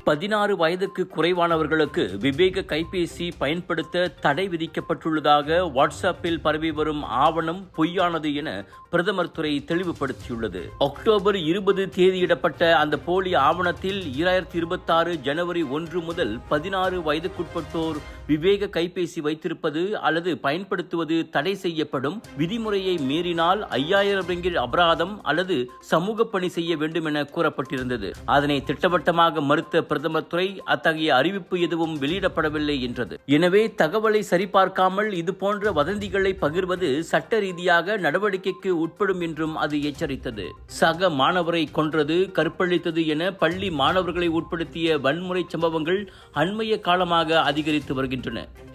16 வயதுக்கு குறைவானவர்களுக்கு விவேக கைபேசி பயன்படுத்த தடை விதிக்கப்பட்டுள்ளதாக வாட்ஸ்அப்பில் பரவி வரும் ஆவணம் பொய்யானது என பிரதமர் துறை தெளிவுபடுத்தியுள்ளது. அக்டோபர் 20 தேதியிடப்பட்ட அந்த போலி ஆவணத்தில் 2026 ஜனவரி 1 முதல் 16 வயதுக்குட்பட்டோர் விவேக கைபேசி வைத்திருப்பது அல்லது பயன்படுத்துவது தடை செய்யப்படும், விதிமுறையை மீறினால் 5000 ரிங்கிட் அபராதம் அல்லது சமூக பணி செய்ய வேண்டும் என கூறப்பட்டிருந்தது. அதனை திட்டவட்டமாக மறுத்த பிரதமர் துறை அத்தகைய அறிவிப்பு எதுவும் வெளியிடப்படவில்லை என்றது. எனவே தகவலை சரிபார்க்காமல் இதுபோன்ற வதந்திகளை பகிர்வது சட்ட ரீதியாக நடவடிக்கைக்கு உட்படும் என்றும் அது எச்சரித்தது. சக மாணவரை கொன்றது, கற்பழித்தது என பள்ளி மாணவர்களை உட்படுத்திய வன்முறை சம்பவங்கள் அண்மைய காலமாக அதிகரித்து வருகின்றன.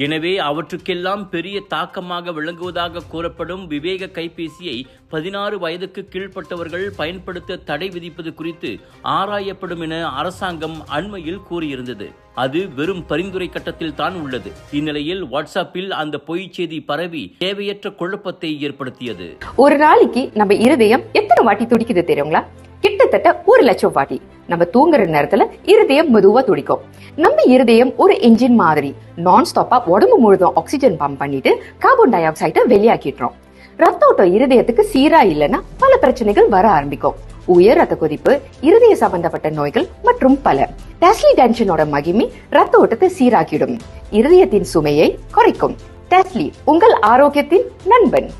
எனவே அவற்றுக்கெல்லாம் பெரிய தாக்கமாக விளங்குவதாக கூறப்படும் விவேக கைபேசியை 16 வயதுக்கு கீழ்ப்பட்டவர்கள் பயன்படுத்த தடை விதிப்பது குறித்து ஆராயப்படும் என அரசாங்கம் அண்மையில் கூறியிருந்தது. அது வெறும் பரிந்துரை கட்டத்தில் தான் உள்ளது. இந்நிலையில் வாட்ஸ்அப்பில் அந்த பொய் செய்தி பரவி தேவையற்ற குழப்பத்தை ஏற்படுத்தியது. ஒரு நாளைக்கு நம்ம இருதயம் எத்தனை வாட்டி துடிக்குது தெரியுங்களா? கிட்டத்தட்ட 1 லட்சம் வாட்டி. நம்ம தூங்குற நேரத்துல இருதயம் மெதுவா துடிக்கும். நம்ம இருதயம் ஒரு என்ஜின் மாதிரி நான் ஸ்டாப்பா உடம்பு முழுதும் ஆக்சிஜன் பம்ப் பண்ணிட்டு கார்பன் டை ஆக்சைடை வெளியாக்கிடுறோம். ரத்த ஓட்டம் இருதயத்துக்கு சீரா இல்லைன்னா பல பிரச்சனைகள் வர ஆரம்பிக்கும். உயர் ரத்த கொதிப்பு, இருதய சம்பந்தப்பட்ட நோய்கள் மற்றும் பல. டெஸ்லி டென்ஷனோட மகிமை ரத்த ஓட்டத்தை சீராக்கிடும், இருதயத்தின் சுமையை குறைக்கும். டெஸ்லி உங்கள் ஆரோக்கியத்தின் நண்பன்.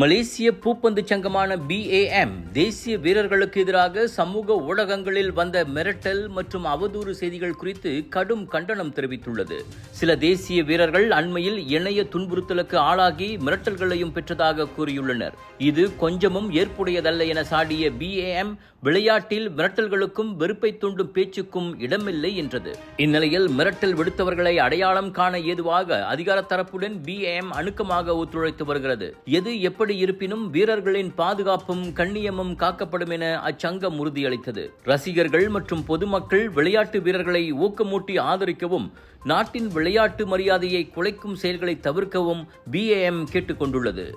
மலேசிய பூப்பந்து சங்கமான BAM தேசிய வீரர்களுக்கு எதிராக சமூக ஊடகங்களில் வந்த மிரட்டல் மற்றும் அவதூறு செய்திகள் குறித்து கடும் கண்டனம் தெரிவித்துள்ளது. சில தேசிய வீரர்கள் அண்மையில் இணைய துன்புறுத்தலுக்கு ஆளாகி மிரட்டல்களையும் பெற்றதாக கூறியுள்ளனர். இது கொஞ்சமும் ஏற்புடையதல்ல என சாடிய BAM விளையாட்டில் மிரட்டல்களுக்கும் வெறுப்பை தூண்டும் பேச்சுக்கும் இடமில்லை என்றது. இந்நிலையில் மிரட்டல் விடுத்தவர்களை அடையாளம் காண ஏதுவாக அதிகார தரப்புடன் BAM அணுக்கமாக ஒத்துழைத்து வருகிறது. எது எப்படி இருப்பினும் வீரர்களின் பாதுகாப்பும் கண்ணியமும் காக்கப்படும் என அச்சங்கம் உறுதியளித்தது. ரசிகர்கள் மற்றும் பொதுமக்கள் விளையாட்டு வீரர்களை ஊக்கமூட்டி ஆதரிக்கவும் நாட்டின் விளையாட்டு மரியாதையை குலைக்கும் செயல்களை தவிர்க்கவும் BAM கேட்டுக் கொண்டுள்ளது.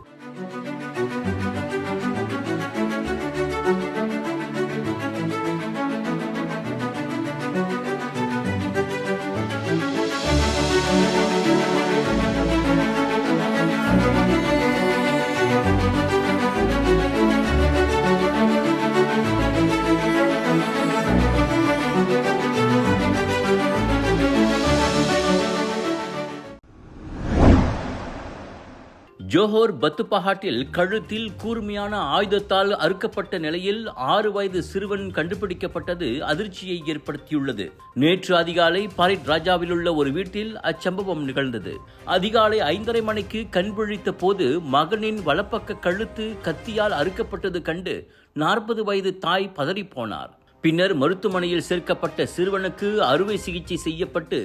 ஜோஹர் பத்துப்பஹாட்டில் கழுத்தில் கூர்மையான ஆயுதத்தால் அறுக்கப்பட்ட நிலையில் 6 வயது சிறுவன் கண்டுபிடிக்கப்பட்டது அதிர்ச்சியை ஏற்படுத்தியுள்ளது. நேற்று அதிகாலை பாரிட் ராஜாவில் உள்ள ஒரு வீட்டில் அச்சம்பவம் நிகழ்ந்தது. அதிகாலை 5:30 மணிக்கு கண் விழித்த போது மகனின் வலப்பக்க கழுத்து கத்தியால் அறுக்கப்பட்டது கண்டு 40 வயது தாய் பதறிப்போனார். பின்னர் மருத்துவமனையில் சேர்க்கப்பட்ட சிறுவனுக்கு அறுவை சிகிச்சை செய்யப்பட்டு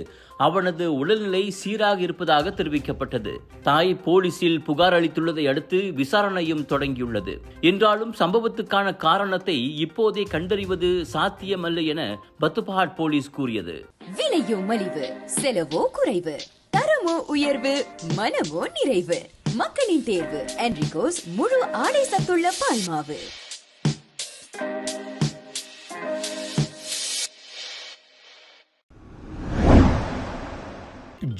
அவனது உடல்நிலை சீராக இருப்பதாக தெரிவிக்கப்பட்டது. தாய் போலீசில் புகார் அளித்துள்ளதை அடுத்து விசாரணையும் தொடங்கியுள்ளது. என்றாலும் சம்பவத்துக்கான காரணத்தை இப்போதே கண்டறிவது சாத்தியமல்ல என பத்துப்பஹாட் போலீஸ் கூறியது. விலையோ மலிவு, செலவோ குறைவு, தரமோ உயர்வு, மனமோ நிறைவு. மக்களின் தேர்வு என்ரிகோஸ் முழு ஆடை சத்துள்ள பால்மாவு.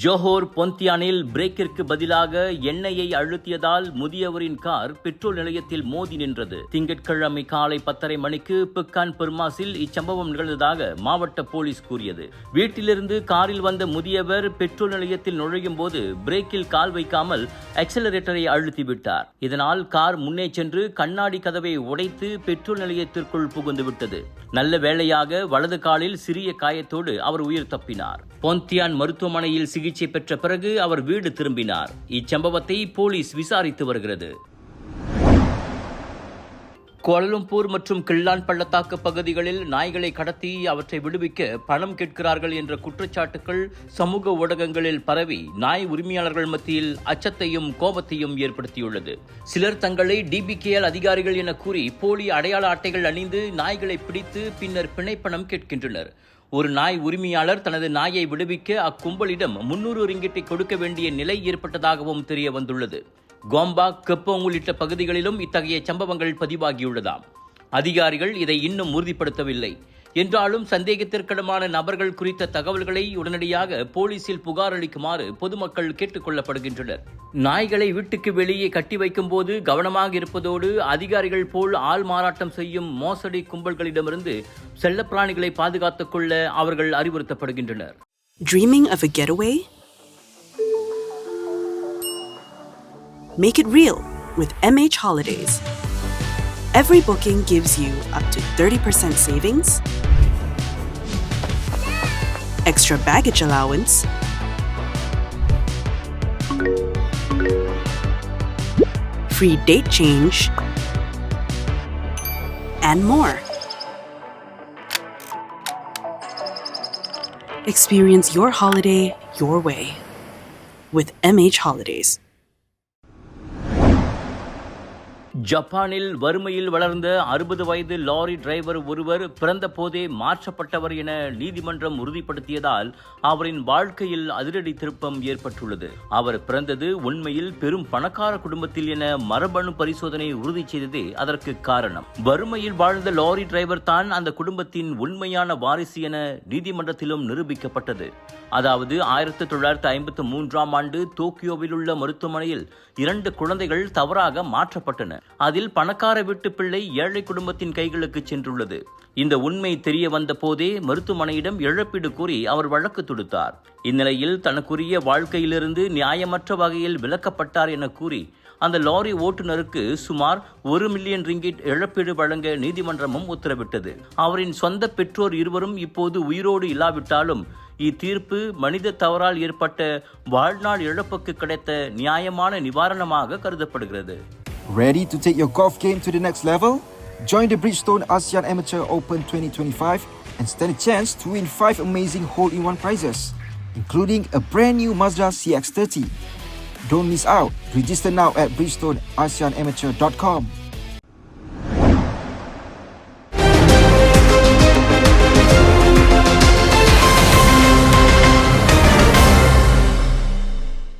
ஜோஹர் பொந்தியானில் பிரேக்கிற்கு பதிலாக எண்ணெயை அழுத்தியதால் முதியவரின் கார் பெட்ரோல் நிலையத்தில் மோதி நின்றது. திங்கட்கிழமை காலை 10:30 மணிக்கு பிக்கான் பெர்மாஸில் இச்சம்பவம் நிகழ்ந்ததாக மாவட்ட போலீஸ் கூறியது. வீட்டிலிருந்து காரில் வந்த முதியவர் பெட்ரோல் நிலையத்தில் நுழையும் போது பிரேக்கில் கால் வைக்காமல் ஆக்சிலரேட்டரை அழுத்திவிட்டார். இதனால் கார் முன்னே சென்று கண்ணாடி கதவை உடைத்து பெட்ரோல் நிலையத்திற்குள் புகுந்து விட்டது. நல்ல வேளையாக வலது காலில் சிறிய காயத்தோடு அவர் உயிர் தப்பினார். பொந்தியான் மருத்துவமனையில் சிகிச்சை பெற்ற பிறகு அவர் வீடு திரும்பினார். இச்சம்பவத்தை போலீஸ் விசாரித்து வருகிறது. கோலாலம்பூர் மற்றும் கிள்ளான் பள்ளத்தாக்கு பகுதிகளில் நாய்களை கடத்தி அவற்றை விடுவிக்க பணம் கேட்கிறார்கள் என்ற குற்றச்சாட்டுகள் சமூக ஊடகங்களில் பரவி நாய் உரிமையாளர்கள் மத்தியில் அச்சத்தையும் கோபத்தையும் ஏற்படுத்தியுள்ளது. சிலர் தங்களை DBKL அதிகாரிகள் என கூறி போலி அடையாள அட்டைகள் அணிந்து நாய்களை பிடித்து பின்னர் பிணைப்பணம் கேட்கின்றனர். ஒரு நாய் உரிமையாளர் தனது நாயை விடுவிக்க அக்கும்பலிடம் 300 ரிங்கிட்டை கொடுக்க வேண்டிய நிலை ஏற்பட்டதாகவும் தெரிய வந்துள்ளது. கோம்பாக், கெப்போங் உள்ளிட்ட பகுதிகளிலும் இத்தகைய சம்பவங்கள் பதிவாகியுள்ளதாம். அதிகாரிகள் இதை இன்னும் உறுதிப்படுத்தவில்லை. என்றாலும் சந்தேகத்திற்கிடமான நபர்கள் குறித்த தகவல்களை உடனடியாக போலீசில் புகார் அளிக்குமாறு பொதுமக்கள் கேட்டுக் கொள்ளப்படுகின்றனர். நாய்களை வீட்டுக்கு வெளியே கட்டி வைக்கும் போது கவனமாக இருப்பதோடு அதிகாரிகள் போல் ஆள் மாறாட்டம் செய்யும் மோசடி கும்பல்களிடமிருந்து செல்லப்பிராணிகளை பாதுகாத்துக் கொள்ள அவர்கள் அறிவுறுத்தப்படுகின்றனர். Dreaming of a getaway? Make it real with MH Holidays. Every booking gives you up to 30% savings, extra baggage allowance, free date change, and more. Experience your holiday your way with MH Holidays. ஜப்பானில் வறுமையில் வளர்ந்த 60 வயது lorry driver ஒருவர் பிறந்த போதே மாற்றப்பட்டவர் என நீதிமன்றம் உறுதிப்படுத்தியதால் அவரின் வாழ்க்கையில் அதிரடி திருப்பம் ஏற்பட்டுள்ளது. அவர் பிறந்தது உண்மையில் பெரும் பணக்கார குடும்பத்தில் என மரபணு பரிசோதனை உறுதி செய்ததே அதற்கு காரணம். வறுமையில் வாழ்ந்த லாரி டிரைவர் தான் அந்த குடும்பத்தின் உண்மையான வாரிசு என நீதிமன்றத்திலும் நிரூபிக்கப்பட்டது. அதாவது 1953ஆம் ஆண்டு டோக்கியோவில் உள்ள மருத்துவமனையில் 2 குழந்தைகள் தவறாக மாற்றப்பட்டன. அதில் பணக்கார வீட்டு பிள்ளை ஏழை குடும்பத்தின் கைகளுக்கு சென்றுள்ளது. இந்த உண்மை தெரிய வந்த போதே மருத்துவமனையிடம் இழப்பீடு கோரி அவர் வழக்கு தொடுத்தார். இந்நிலையில் தனக்குரிய வாழ்க்கையிலிருந்து நியாயமற்ற வகையில் விலக்கப்பட்டார் என கூறி அந்த லாரி ஓட்டுநருக்கு சுமார் 1 மில்லியன் ரிங்கிட் இழப்பீடு வழங்க நீதிமன்றமும் உத்தரவிட்டது. அவரின் சொந்த பெற்றோர் இருவரும் இப்போது உயிரோடு இல்லாவிட்டாலும் இத்தீர்ப்பு மனித தவறால் ஏற்பட்ட வாழ்நாள் இழப்புக்கு கிடைத்த நியாயமான நிவாரணமாக கருதப்படுகிறது. Ready to take your golf game to the next level? Join the Bridgestone ASEAN Amateur Open 2025 and stand a chance to win 5 amazing hole-in-one prizes, including a brand new Mazda CX-30. Don't miss out. Register now at bridgestoneasianamateur.com.